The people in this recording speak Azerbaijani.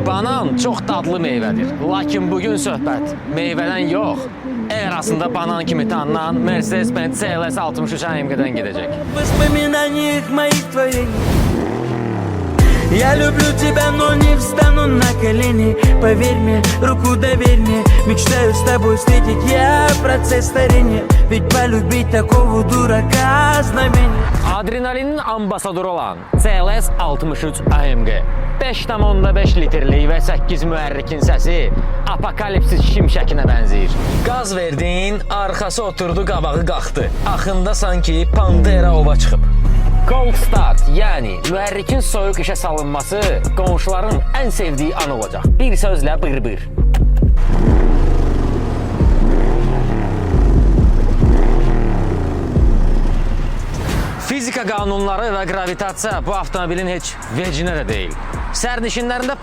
Banan çox dadlı meyvədir. Lakin bugün söhbət meyvədən yox, el arasında banan kimi tanınan Mercedes-Benz CLS 63 AMG-dən gedəcək. Воспоминаниях моих творений. Я люблю тебя, но не встану на колени. Поверь мне, руку доверь мне. Мечтаю с тобой встретить я процесс старения. Ведь полюбить такого дурака знамение. Adrenalinin ambasadoru olan CLS 63 AMG 5,5 litrlik və 8 mühərrikin səsi apokalipsis şimşəkinə bənzəyir. Qaz verdin, arxası oturdu, qabağı qalxdı. Axında sanki Pantera ova çıxıb. Cold start, yəni mühərrikin soyuq işə salınması qonşuların ən sevdiyi an olacaq. Bir sözlə bır-bır. Fizika qanunları və gravitasiya bu avtomobilin heç vecinə də deyil. Sərnişinlərində